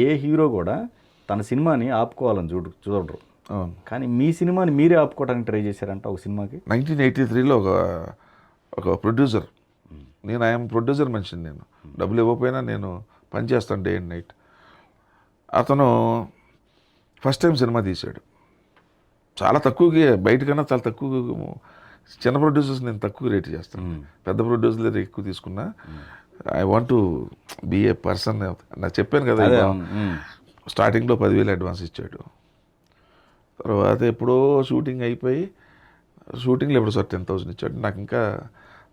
ఏ hero కూడా తన సినిమాని ఆపుకోవాలని చూడరు. అవును. కానీ మీ సినిమాని మీరే ఆపుకోవడానికి ట్రై చేశారంట ఒక సినిమాకి. 1983లో ఒక ప్రొడ్యూసర్, నేను ఐఎమ్ ప్రొడ్యూసర్ మనిషిని, నేను డబ్బులు ఇవ్వకపోయినా నేను పనిచేస్తాను డే అండ్ నైట్. అతను ఫస్ట్ టైం సినిమా తీశాడు. చాలా తక్కువకి, బయటకన్నా చాలా తక్కువ. చిన్న ప్రొడ్యూసర్స్ నేను తక్కువ రేట్ చేస్తాను, పెద్ద ప్రొడ్యూసర్ దగ్గర ఎక్కువ తీసుకున్నా. I want to be a person. నాకు చెప్పాను కదా, స్టార్టింగ్లో 10,000 అడ్వాన్స్ ఇచ్చాడు. తర్వాత ఎప్పుడో షూటింగ్ అయిపోయి, షూటింగ్లో ఎప్పుడు సార్ 10,000 ఇచ్చాడు. నాకు ఇంకా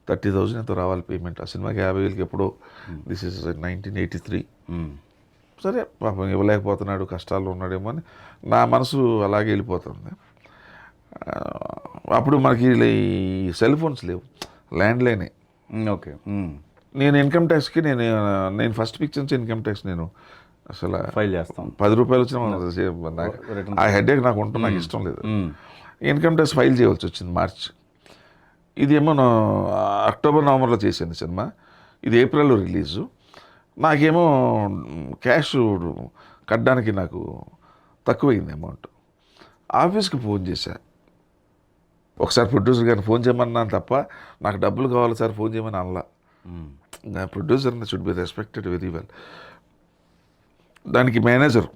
30,000 ఎంతో రావాలి పేమెంట్. ఆ సినిమాకి 50,000 ఎప్పుడో. This is 1983. సరే పాపం ఇవ్వలేకపోతున్నాడు, కష్టాల్లో ఉన్నాడేమో అని నా మనసు అలాగే వెళ్ళిపోతుంది. అప్పుడు మనకి ఈ సెల్ ఫోన్స్ లేవు, ల్యాండ్లైనే. ఓకే. నేను ఇన్కమ్ ట్యాక్స్కి నేను ఫస్ట్ పిక్చర్ నుంచి ఇన్కమ్ ట్యాక్స్ నేను అసలు ఫైల్ చేస్తాం. 10 రూపాయలు వచ్చిన ఆ హెడేక్ నాకు ఉంటుంది, నాకు ఇష్టం లేదు. ఇన్కమ్ ట్యాక్స్ ఫైల్ చేయవలసి వచ్చింది మార్చ్. ఇదేమో అక్టోబర్ నవంబర్లో చేశాను సినిమా. ఇది ఏప్రిల్లో రిలీజు. నాకేమో క్యాష్ కట్టడానికి నాకు తక్కువైంది అమౌంట్. ఆఫీస్కి ఫోన్ చేశా ఒకసారి, ప్రొడ్యూసర్ గారిని ఫోన్ చేయమన్నాను తప్ప నాకు డబ్బులు కావాలి సార్ ఫోన్ చేయమని అనలా. నా producer should be respected very well. దానికి మేనేజర్,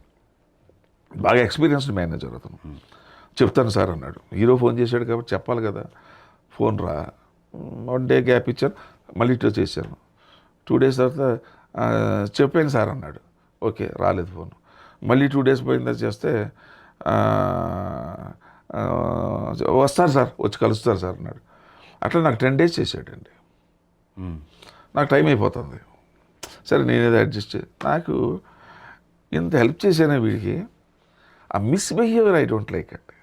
బాగా ఎక్స్పీరియన్స్డ్ మేనేజర్, అతను చెప్తాను సార్ అన్నాడు. హీరో ఫోన్ చేశాడు కాబట్టి చెప్పాలి కదా. ఫోన్ రా, 1 డే గ్యాప్ ఇచ్చాను, మళ్ళీ ఇటు చేశాను. 2 days తర్వాత చెప్పాను సార్ అన్నాడు. ఓకే, రాలేదు ఫోన్. మళ్ళీ 2 days పోయిందా చేస్తే వస్తారు సార్, వచ్చి కలుస్తారు సార్ అన్నాడు. అట్లా నాకు 10 days చేశాడండి. నాకు టైం అయిపోతుంది. సరే నేనేదో అడ్జస్ట్, నాకు ఇంత హెల్ప్ చేశానే వీడికి. ఆ మిస్బిహేవియర్ ఐ డోంట్ లైక్ అండి.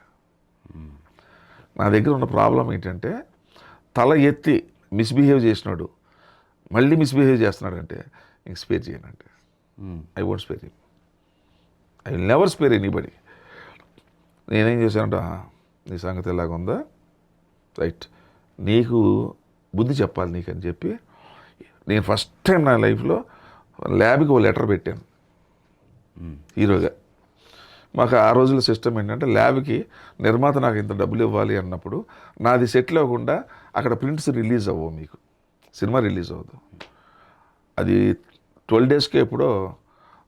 నా దగ్గర ఉన్న ప్రాబ్లం ఏంటంటే, తల ఎత్తి మిస్బిహేవ్ చేసినాడు మళ్ళీ మిస్బిహేవ్ చేస్తున్నాడంటే ఇంక స్పేర్ చేయనండి. I won't spare him. I will never spare anybody. నేనేం చేశానంటే, నీ సంగతి ఎలాగ ఉందా, రైట్, నీకు బుద్ధి చెప్పాలి నీకు అని చెప్పి, నేను ఫస్ట్ టైం నా లైఫ్లో ల్యాబ్కి ఒక లెటర్ పెట్టాను హీరోగా. మాకు ఆ రోజుల సిస్టమ్ ఏంటంటే, ల్యాబ్కి నిర్మాత నాకు ఇంత డబ్బులు ఇవ్వాలి అన్నప్పుడు నాది సెటిల్ అవ్వకుండా అక్కడ ప్రింట్స్ రిలీజ్ అవ్వవు, మీకు సినిమా రిలీజ్ అవ్వదు. అది 12 daysకే ఎప్పుడో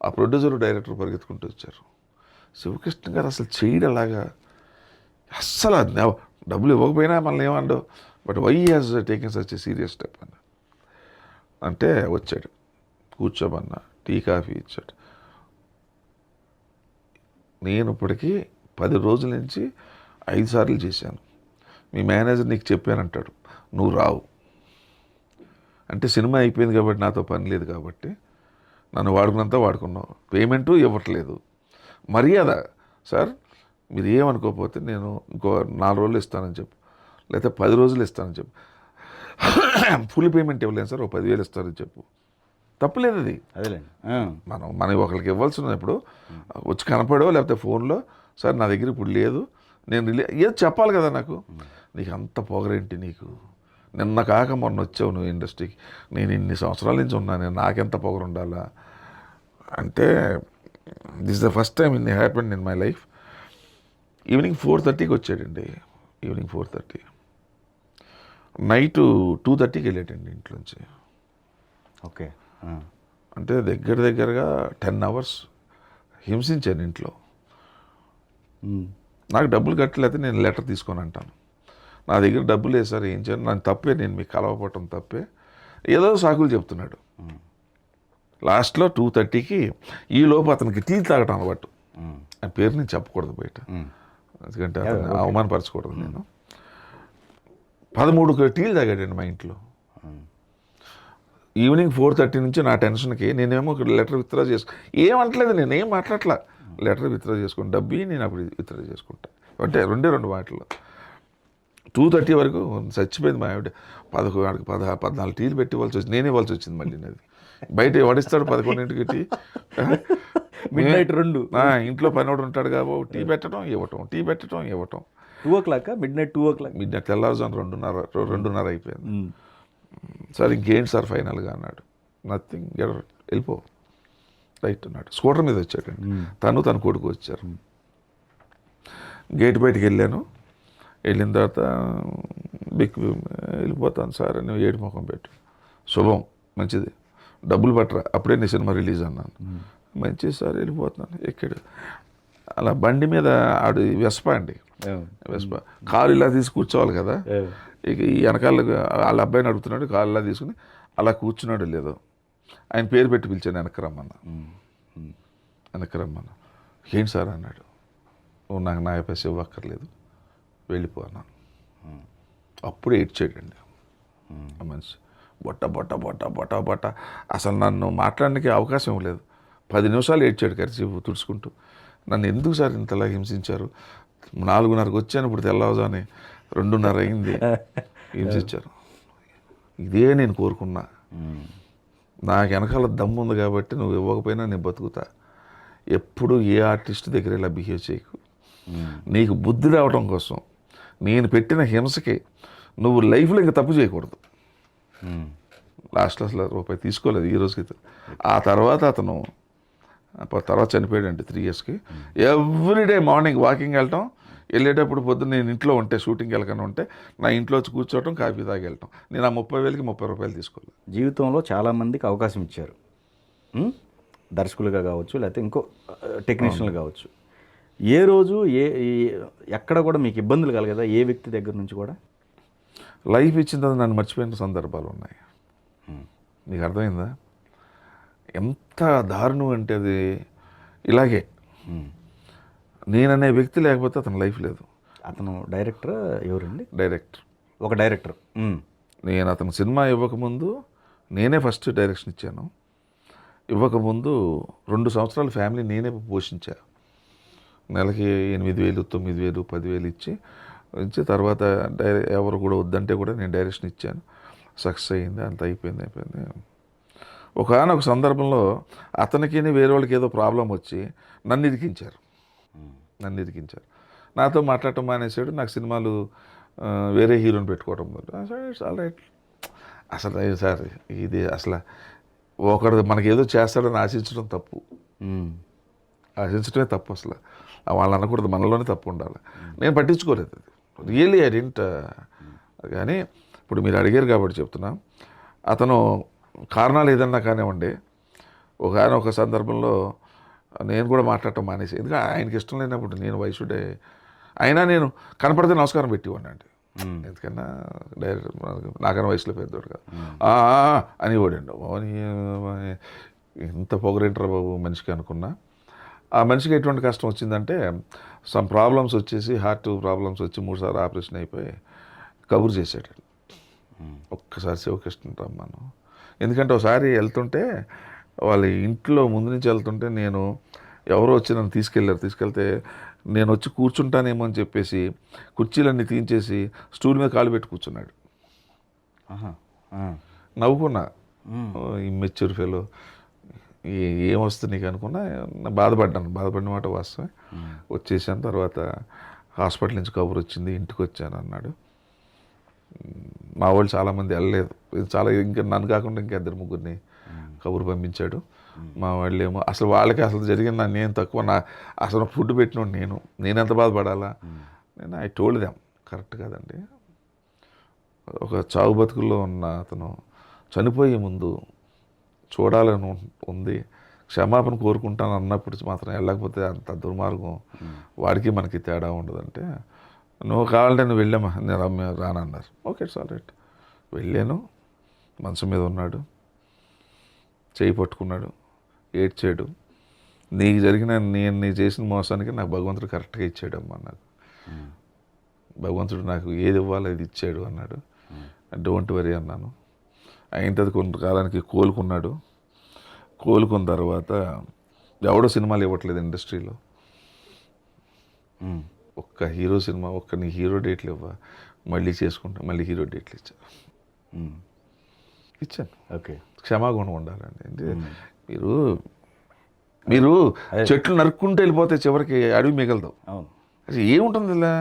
ఆ ప్రొడ్యూసర్ డైరెక్టర్ పరిగెత్తుకుంటూ వచ్చారు. శివకృష్ణ గారు అసలు చేయడం అలాగా, అస్సలు డబ్బులు ఇవ్వకపోయినా మనల్ని ఏమన్నా, but why has taken such a serious step అని అంటే వచ్చాడు, కూర్చోమన్నా, టీ కాఫీ ఇచ్చాడు. నేను ఇప్పటికీ 10 రోజుల నుంచి 5 సార్లు చేశాను. మీ మేనేజర్ నీకు చెప్పానంటాడు, నువ్వు రావు అంటే సినిమా అయిపోయింది కాబట్టి నాతో పని లేదు కాబట్టి నన్ను వాడుకున్నంత వాడుకున్నావు, పేమెంటు ఇవ్వట్లేదు. మర్యాద సార్, మీరు ఏమనుకోకపోతే నేను ఇంకో 4 రోజులు ఇస్తానని చెప్పు, లేకపోతే 10 రోజులు ఇస్తానని చెప్పు. ఫుల్ పేమెంట్ ఇవ్వలేను సార్, 10,000 ఇస్తానని చెప్పు. తప్పులేదు అది. అదేలేండి. మనం ఒకరికి ఇవ్వాల్సి ఉన్నప్పుడు వచ్చి కనపడో లేకపోతే ఫోన్లో, సార్ నా దగ్గర ఇప్పుడు లేదు, నేను ఏదో చెప్పాలి కదా నాకు. నీకు అంత పొగరేంటి నీకు, నిన్న కాక మొన్న వచ్చావు నువ్వు ఇండస్ట్రీకి, నేను ఇన్ని సంవత్సరాల నుంచి ఉన్నాను, నాకెంత పొగరు ఉండాలా అంటే, this the first time in happened in my life. Evening 4:30కి వచ్చాడండి. ఈవినింగ్ 4:30, నైట్ 2:30కి వెళ్ళాడండి ఇంట్లోంచి. ఓకే. అంటే దగ్గరగా 10 hours హింసించాను ఇంట్లో. నాకు డబ్బులు కట్టలేకపోతే నేను లెటర్ తీసుకొని అంటాను, నా దగ్గర డబ్బులు లేదు సార్, ఏం చేయను, నన్ను తప్పే, నేను మీకు కలవపడటం తప్పే, ఏదో సాకులు చెప్తున్నాడు. లాస్ట్లో 2:30కి ఈ లోపు అతనికి టీ తాగటం అలవాటు. ఆ పేరు నేను చెప్పకూడదు బయట, ఎందుకంటే అతను అవమానపరచకూడదు. నేను 13 టీలు తాగాడండి మా ఇంట్లో. ఈవినింగ్ 4:30 నుంచి నా టెన్షన్కి నేనేమో లెటర్ విత్డ్రా ఏమంటలేదు, నేనేం మాట్లాడట్లా, లెటర్ విత్డ్రా చేసుకుని డబ్బి నేను అప్పుడు విత్డ్రా చేసుకుంటా అంటే 2 మాటలు. 2:30 వరకు చచ్చిపోయింది మా ఆవిడ. 14 టీలు పెట్టివ్వాల్సి వచ్చింది, నేనే ఇవ్వాల్సి వచ్చింది మళ్ళీ. అది బయట ఎవడిస్తాడు 11ంటికి టీ, మిడ్నైట్ 2. ఇంట్లో పనివాడు ఉంటాడు కాబట్టి టీ పెట్టడం ఇవ్వటం, టీ పెట్టడం ఇవ్వటం. 2 o'clock, మిడ్నైట్ 2 o'clock, మిడ్నైట్ తెల్లారుజాము 2:30 అయిపోయింది. సార్ ఇంకేంటి సార్ ఫైనల్గా అన్నాడు. నథింగ్, వెళ్ళిపో. రైట్ అన్నాడు. స్కూటర్ మీద వచ్చాడండి. తన కొడుకు వచ్చారు. గేట్ బయటికి వెళ్ళాను. వెళ్ళిన తర్వాత వెళ్ళిపోతాను సార్ అని ఏడు ముఖం పెట్టు. శుభం, మంచిది, డబ్బులు పట్టరా, అప్పుడే నీ సినిమా రిలీజ్ అన్నాను. మంచిది సార్, వెళ్ళిపోతున్నాను. ఎక్కాడు. అలా బండి మీద ఆడు వెస్ప అండి, వెస్ప కాలు ఇలా తీసి కూర్చోవాలి కదా. ఇక ఈ వెనకాల వాళ్ళ అబ్బాయిని అడుగుతున్నాడు, కాలు ఇలా తీసుకుని అలా కూర్చున్నాడు. లేదో ఆయన పేరు పెట్టి పిలిచాను, వెనక్కి రమ్మన్నా. ఏంటి సార్ అన్నాడు. నువ్వు నాకు నా పైసా ఇవ్వక్కర్లేదు, వెళ్ళిపో అన్నాను. అప్పుడు ఏడ్చాడండి ఆ మనిషి. బొట్ట బొట్ట బొట్ట బొట్ట బొట్ట అసలు నన్ను మాట్లాడడానికి అవకాశం లేదు. 10 నిమిషాలు ఏడ్చాడు కరిచి తుడుచుకుంటూ. నన్ను ఎందుకు సార్ ఇంతలా హింసించారు? 4:30కి వచ్చాను, ఇప్పుడు తెల్లవారుజామున 2:30 అయింది, హింసించారు. ఇదే నేను కోరుకున్నా. నాకు వెనకాల దమ్ము ఉంది కాబట్టి నువ్వు ఇవ్వకపోయినా నేను బతుకుతా. ఎప్పుడు ఏ ఆర్టిస్ట్ దగ్గర ఇలా బిహేవ్ చేయకు. నీకు బుద్ధి రావడం కోసం నేను పెట్టిన హింసకి నువ్వు లైఫ్లో ఇంకా తప్పు చేయకూడదు. లాస్ట్లో అసలు రూపాయి తీసుకోలేదు ఈ రోజుకి. ఆ తర్వాత అతను చనిపోయాడండి 3 yearsకి. ఎవ్రీడే మార్నింగ్ వాకింగ్ వెళ్ళటం, వెళ్ళేటప్పుడు పొద్దున్న నేను ఇంట్లో ఉంటే, షూటింగ్కి వెళ్ళకుండా ఉంటే నా ఇంట్లో వచ్చి కూర్చోవటం, కాఫీ తాగి వెళ్ళటం. నేను ఆ 30,000కి 30 రూపాయలు తీసుకోలేదు. జీవితంలో చాలామందికి అవకాశం ఇచ్చారు, దర్శకులుగా కావచ్చు, లేకపోతే ఇంకో టెక్నీషియన్లు కావచ్చు. ఏ రోజు ఎక్కడ కూడా మీకు ఇబ్బందులు కలగదా? ఏ వ్యక్తి దగ్గర నుంచి కూడా లైఫ్ ఇచ్చిన తర్వాత నన్ను మర్చిపోయిన సందర్భాలు ఉన్నాయి. నీకు అర్థమైందా? ఎంత దారుణం అంటే అది ఇలాగే. నేననే వ్యక్తి లేకపోతే అతని లైఫ్ లేదు. అతను డైరెక్టర్ ఎవరండి? డైరెక్టర్, ఒక డైరెక్టర్. నేను అతను సినిమా ఇవ్వకముందు నేనే ఫస్ట్ డైరెక్షన్ ఇచ్చాను. ఇవ్వకముందు 2 సంవత్సరాలు ఫ్యామిలీ నేనే పోషించా. నెలకి 8,000, 9,000, 10,000 ఇచ్చి తర్వాత ఎవరు కూడా వద్దంటే కూడా నేను డైరెక్షన్ ఇచ్చాను. సక్సెస్ అయ్యింది, అంత అయిపోయింది. ఒకనొక సందర్భంలో అతనికి వేరే వాళ్ళకి ఏదో ప్రాబ్లం వచ్చి నన్ను ఇరికించారు. నాతో మాట్లాడటం మానేశాడు. నాకు సినిమాలు వేరే హీరోని పెట్టుకోవడం ఇట్స్ ఆల్ రైట్. అసలు సార్ ఇది అసలు ఒకడు మనకి ఏదో చేస్తాడని ఆశించడం తప్పు. ఆశించడమే తప్పు. అసలు వాళ్ళు అనకూడదు, మనలోనే తప్పు ఉండాలి. నేను పట్టించుకోలేదు అది. Really I didn't. కానీ ఇప్పుడు మీరు అడిగారు కాబట్టి చెప్తున్నా. అతను కారణాలు ఏదన్నా కానివ్వండి, ఒక సందర్భంలో నేను కూడా మాట్లాడటం మానేసి, ఎందుకంటే ఆయనకి ఇష్టం లేనప్పుడు నేను వయసుడే అయినా నేను కనపడితే నమస్కారం పెట్టివ్వండి అండి. ఎందుకన్నా డైరెక్ట్ నాకన్నా వయసులో పెద్దోడు కదా అని ఓడండి. ఇంత పొగరేంటారా బాబు మనిషికి అనుకున్నా. ఆ మనిషికి ఎటువంటి కష్టం వచ్చిందంటే, సమ్ ప్రాబ్లమ్స్ వచ్చేసి, హార్ట్ ప్రాబ్లమ్స్ వచ్చి 3 సార్లు ఆపరేషన్ అయిపోయి కబురు చేశాడు. ఒక్కసారి శివకృష్ణ రమ్మను. ఎందుకంటే ఒకసారి వెళ్తుంటే వాళ్ళ ఇంట్లో ముందు నుంచి వెళ్తుంటే నేను ఎవరో వచ్చి నన్ను తీసుకెళ్తే నేను వచ్చి కూర్చుంటానేమో అని చెప్పేసి కుర్చీలన్నీ తీయించేసి స్టూల్ మీద కాలు పెట్టి కూర్చున్నాడు. నవ్వుకున్నా, ఇమ్మెచ్యూర్ ఫెలో, ఏమొస్తుంది నీకు అనుకున్నా. బాధపడిన మాట వాస్తవే. వచ్చేసాను. తర్వాత హాస్పిటల్ నుంచి కబురు వచ్చింది, ఇంటికి వచ్చాను అన్నాడు. మా వాళ్ళు చాలామంది వెళ్ళలేదు. ఇంకా నన్ను కాకుండా ఇంకా 2-3 కబురు పంపించాడు. మా వాళ్ళు ఏమో అసలు వాళ్ళకి అసలు జరిగిన నేను తక్కువ, అసలు ఫుడ్ పెట్టినోడు నేను ఎంత బాధపడాలా? ఐ టోల్డ్ దెమ్ కరెక్ట్ కాదండి. ఒక చావు బతుకుల్లో ఉన్న అతను చనిపోయే ముందు చూడాలని ఉంది, క్షమాపణ కోరుకుంటాను అన్నప్పుడు మాత్రం వెళ్ళకపోతే అంత దుర్మార్గం. వాడికి మనకి తేడా ఉండదంటే, నువ్వు కావాలంటే నువ్వు వెళ్ళామా, నేను రానన్నారు. Okay, it's all right. వెళ్ళాను. మనసు మీద ఉన్నాడు, చేయి పట్టుకున్నాడు, ఏడ్చాడు. నేను చేసిన మోసానికి నాకు భగవంతుడు కరెక్ట్గా ఇచ్చాడమ్మా. నాకు భగవంతుడు నాకు ఏది ఇవ్వాలో అది ఇచ్చాడు అన్నాడు. డోంట్ వరీ అన్నాను. అయిన తర్వాత కొంతకాలానికి కోలుకున్న తర్వాత ఎవడో సినిమాలు ఇవ్వట్లేదు ఇండస్ట్రీలో. ఒక్క హీరో సినిమా, నీ హీరో డేట్లు ఇవ్వ, మళ్ళీ చేసుకుంటా. మళ్ళీ హీరో డేట్లు ఇచ్చాను. ఓకే, క్షమాగుణం ఉండాలండి. మీరు చెట్లు నరుక్కుంటూ వెళ్ళిపోతే చివరికి అడవి మిగలదు. అసలు ఏముంటుంది ఇలా?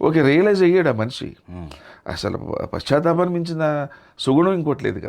ఓకే, రియలైజ్ అయ్యాడు ఆ మనిషి. అసలు పశ్చాత్తాపాన్ని మించిన సుగుణం ఇంకోటి లేదు కదా.